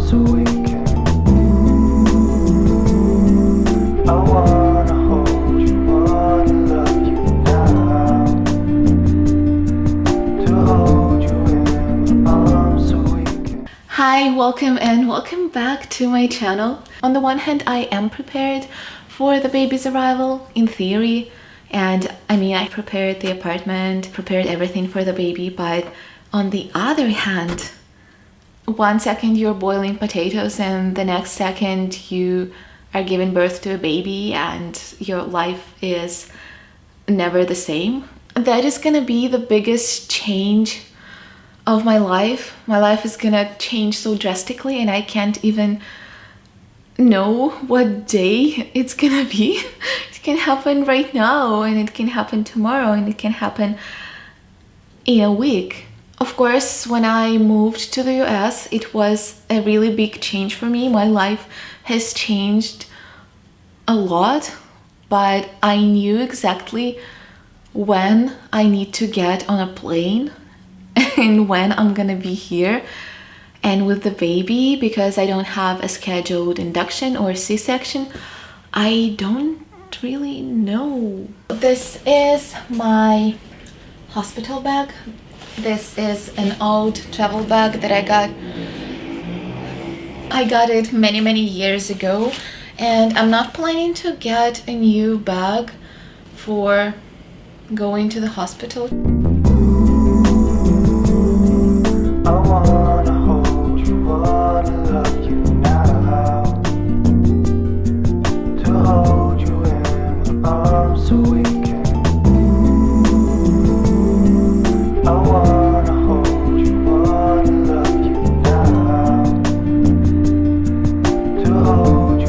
so we can. I wanna hold you, wanna love you now. To hold you in my arms so we can. Hi, welcome and welcome back to my channel. On the one hand, I am prepared for the baby's arrival in theory, and I prepared the apartment, prepared everything for the baby, but on the other hand, one second you're boiling potatoes and the next second you are giving birth to a baby and your life is never the same. That is gonna be the biggest change of my life. My life is gonna change so drastically and I can't even know what day it's gonna be. It can happen right now and it can happen tomorrow and it can happen in a week. Of course, when I moved to the US, it was a really big change for me. My life has changed a lot, but I knew exactly when I need to get on a plane and when I'm gonna be here and with the baby, because I don't have a scheduled induction or C-section. I don't really know. This is my hospital bag. This is an old travel bag that I got it many years ago, and I'm not planning to get a new bag for going to the hospital. I wanna hold you, wanna love you now. To hold you in my arms so we can. I wanna hold you, wanna love you now. To hold you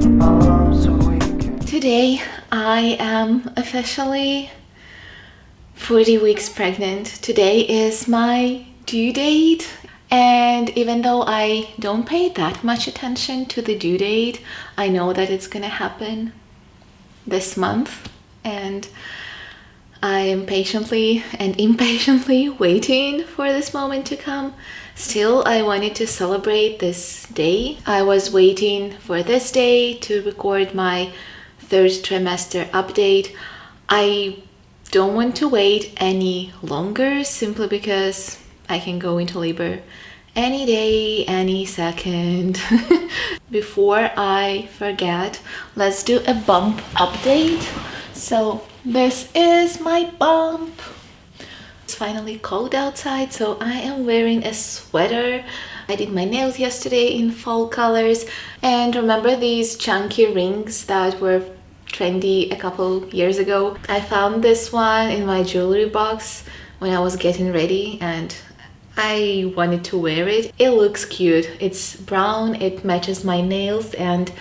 in my arms so we can. Today I am officially 40 weeks pregnant. Today is my due date, and even though I don't pay that much attention to the due date, I know that it's gonna happen this month, and I am patiently and impatiently waiting for this moment to come. Still, I wanted to celebrate this day. I was waiting for this day to record my third trimester update. I don't want to wait any longer simply because I can go into labor any day, any second. Before I forget, let's do a bump update. So this is my bump. It's finally cold outside, so I am wearing a sweater. I did my nails yesterday in fall colors, and remember these chunky rings that were trendy a couple years ago? I found this one in my jewelry box when I was getting ready and I wanted to wear it. It looks cute. It's brown, it matches my nails, and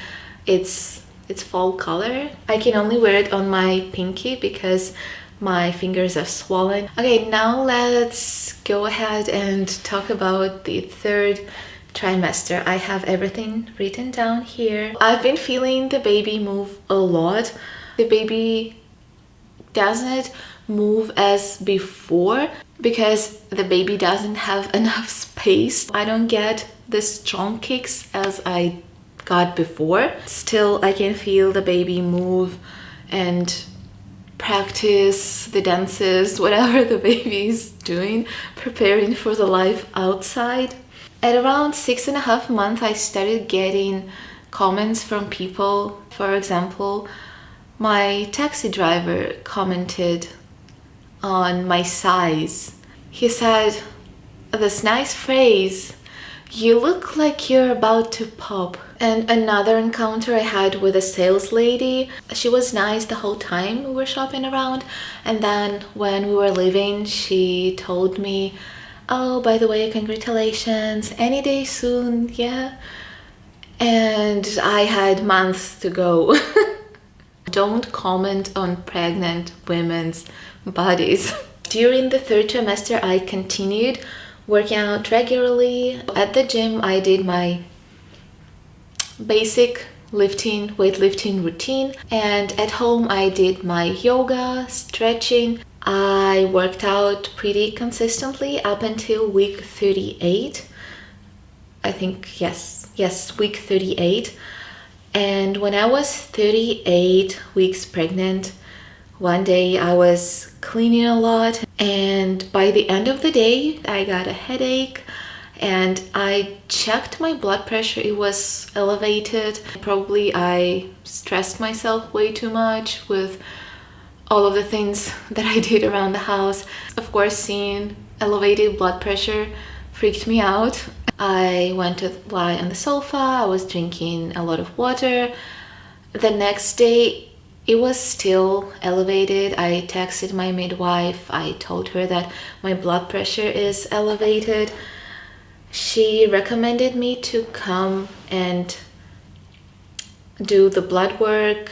it's fall color. I can only wear it on my pinky because my fingers are swollen. Okay, now let's go ahead and talk about the third trimester. I have everything written down here. I've been feeling the baby move a lot. The baby doesn't move as before because the baby doesn't have enough space. I don't get the strong kicks as I got before. Still, I can feel the baby move and practice the dances, whatever the baby is doing, preparing for the life outside. At around 6.5 months, I started getting comments from people. For example, my taxi driver commented on my size. He said this nice phrase, "You look like you're about to pop." And another encounter I had with a sales lady. She was nice the whole time we were shopping around, and then when we were leaving, she told me, "Oh, by the way, congratulations, any day soon, yeah?" And I had months to go. Don't comment on pregnant women's bodies. During the third trimester, I continued working out regularly. At the gym, I did my basic weightlifting routine, and at home I did my yoga, stretching. I worked out pretty consistently up until week 38. I think, yes, week 38. And when I was 38 weeks pregnant, one day I was cleaning a lot, and by the end of the day, I got a headache. And I checked my blood pressure, it was elevated. Probably I stressed myself way too much with all of the things that I did around the house. Of course, seeing elevated blood pressure freaked me out. I went to lie on the sofa, I was drinking a lot of water. The next day, it was still elevated. I texted my midwife, I told her that my blood pressure is elevated. She recommended me to come and do the blood work,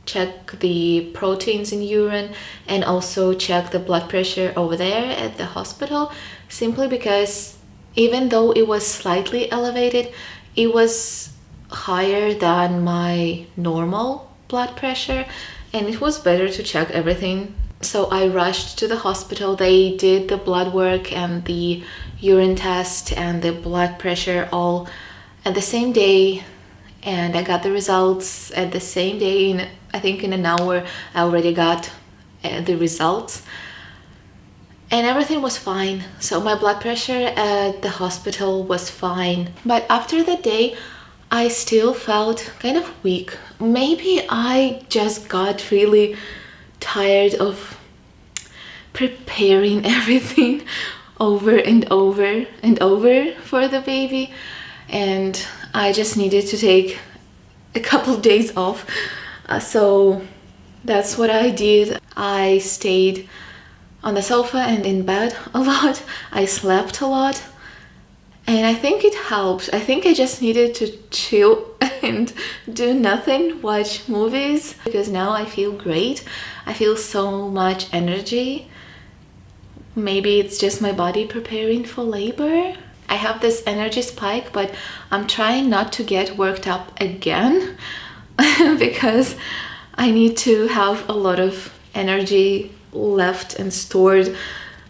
check the proteins in urine, and also check the blood pressure over there at the hospital, simply because even though it was slightly elevated, it was higher than my normal blood pressure, and it was better to check everything. So I rushed to the hospital. They did the blood work and the urine test and the blood pressure all at the same day, and I got the results at the same day. I think in an hour I already got the results, and everything was fine. So my blood pressure at the hospital was fine, but after the day I still felt kind of weak. Maybe I just got really tired of preparing everything over and over and over for the baby, and I just needed to take a couple of days off. So that's what I did. I stayed on the sofa and in bed a lot. I slept a lot, and I think it helped. I think I just needed to chill and do nothing, watch movies, because now I feel great. I feel so much energy. Maybe it's just my body preparing for labor. I have this energy spike, but I'm trying not to get worked up again because I need to have a lot of energy left and stored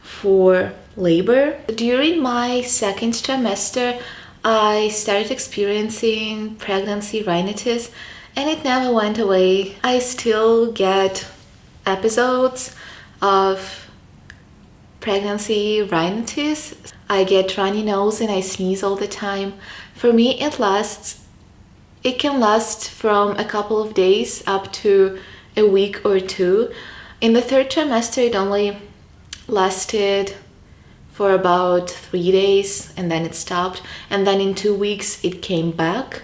for labor. During my second trimester, I started experiencing pregnancy rhinitis, and it never went away. I still get episodes of pregnancy rhinitis. I get runny nose and I sneeze all the time. For me, it can last from a couple of days up to a week or two. In the third trimester, it only lasted for about 3 days, and then it stopped, and then in 2 weeks it came back.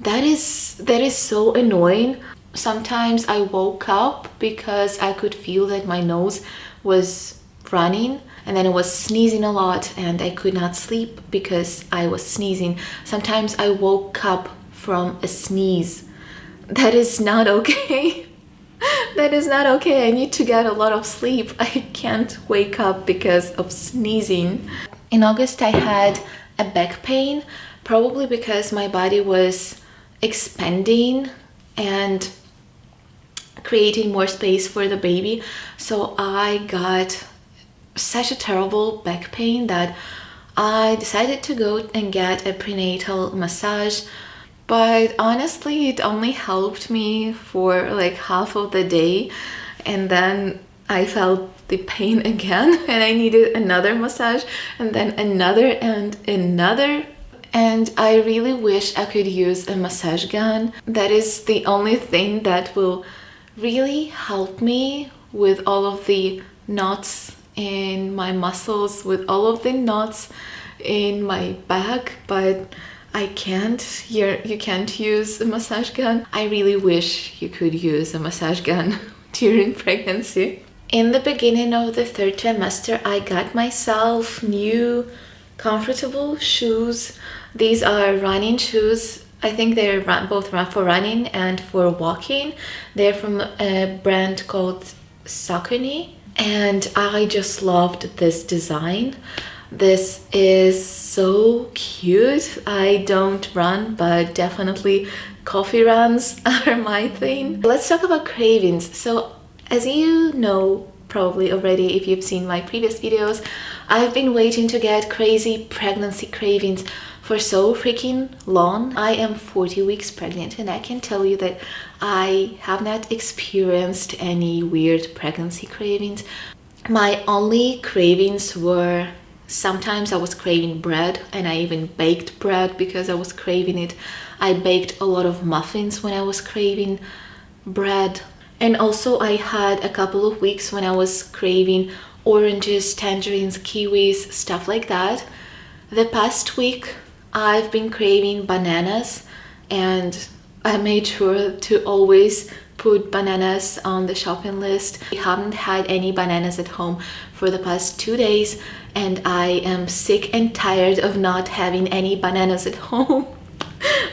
That is so annoying. Sometimes I woke up because I could feel that my nose was running, and then I was sneezing a lot and I could not sleep because I was sneezing. Sometimes I woke up from a sneeze. That is not okay. That is not okay. I need to get a lot of sleep. I can't wake up because of sneezing. In August, I had a back pain, probably because my body was expanding and creating more space for the baby. So I got such a terrible back pain that I decided to go and get a prenatal massage. But honestly, it only helped me for like half of the day, and then I felt the pain again and I needed another massage, and then another and another. And I really wish I could use a massage gun. That is the only thing that will really help me with all of the knots in my muscles, with all of the knots in my back, but I can't. You can't use a massage gun. I really wish you could use a massage gun during pregnancy. In the beginning of the third trimester, I got myself new comfortable shoes. These are running shoes. I think they're both for running and for walking. They're from a brand called Saucony, and I just loved this design. This is so cute. I don't run, but definitely coffee runs are my thing. Let's talk about cravings. So as you know probably already if you've seen my previous videos, I've been waiting to get crazy pregnancy cravings for so freaking long. I am 40 weeks pregnant, and I can tell you that I have not experienced any weird pregnancy cravings. My only cravings were sometimes I was craving bread, and I even baked bread because I was craving it. I baked a lot of muffins when I was craving bread. And also I had a couple of weeks when I was craving oranges, tangerines, kiwis, stuff like that. The past week I've been craving bananas, and I made sure to always put bananas on the shopping list. I haven't had any bananas at home for the past 2 days, and I am sick and tired of not having any bananas at home.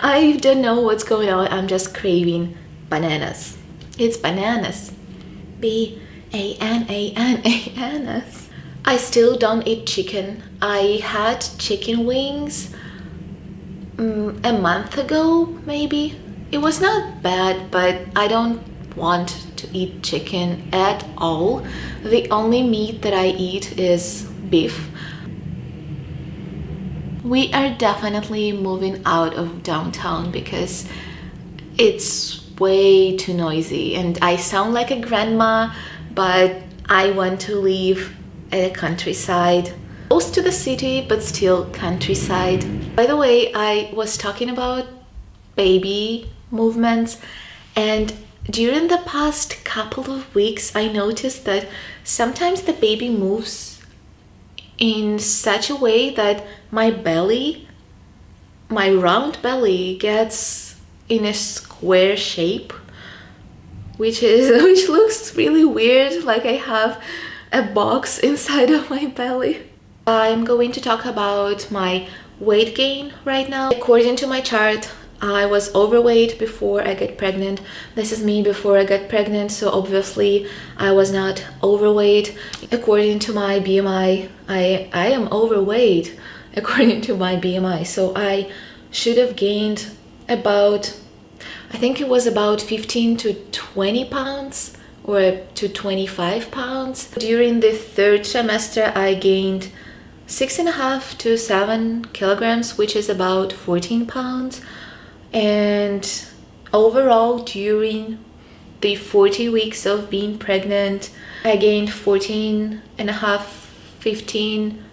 I don't know what's going on. I'm just craving bananas. It's bananas. B-A-N-A-N-A-N-S. I still don't eat chicken. I had chicken wings a month ago, maybe. It was not bad, but I don't want to eat chicken at all. The only meat that I eat is beef. We are definitely moving out of downtown because it's way too noisy, and I sound like a grandma, but I want to live at a countryside, close to the city but still countryside. By the way, I was talking about baby movements, and during the past couple of weeks I noticed that sometimes the baby moves in such a way that my belly, my round belly, gets in a square shape, which looks really weird, like I have a box inside of my belly. I'm going to talk about my weight gain right now. According to my chart, I was overweight before I got pregnant. This is me before I got pregnant, so obviously I was not overweight. According to my BMI, I am overweight according to my BMI, so I should have gained about, I think it was about 15 to 20 pounds or to 25 pounds. During the third trimester, I gained 6.5 to 7 kilograms, which is about 14 pounds. And overall, during the 40 weeks of being pregnant, I gained 14.5, 15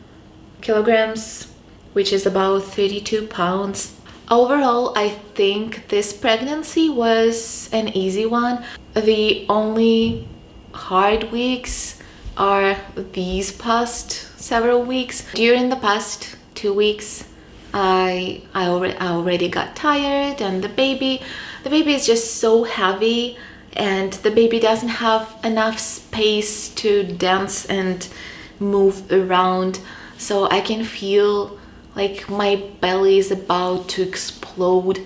kilograms, which is about 32 pounds. Overall, I think this pregnancy was an easy one. The only hard weeks are these past several weeks. During the past 2 weeks, I already got tired, and the baby is just so heavy, and the baby doesn't have enough space to dance and move around, so I can feel like my belly is about to explode,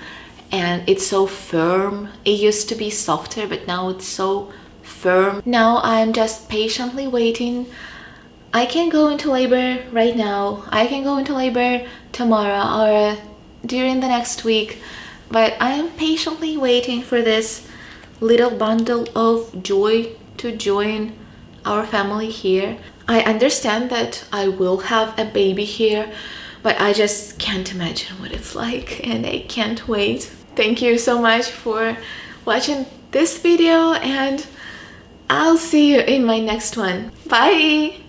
and it's so firm. It used to be softer, but now it's so firm. Now I'm just patiently waiting. I can go into labor right now. I can go into labor tomorrow or during the next week, but I am patiently waiting for this little bundle of joy to join our family here. I understand that I will have a baby here, but I just can't imagine what it's like, and I can't wait. Thank you so much for watching this video, and I'll see you in my next one. Bye!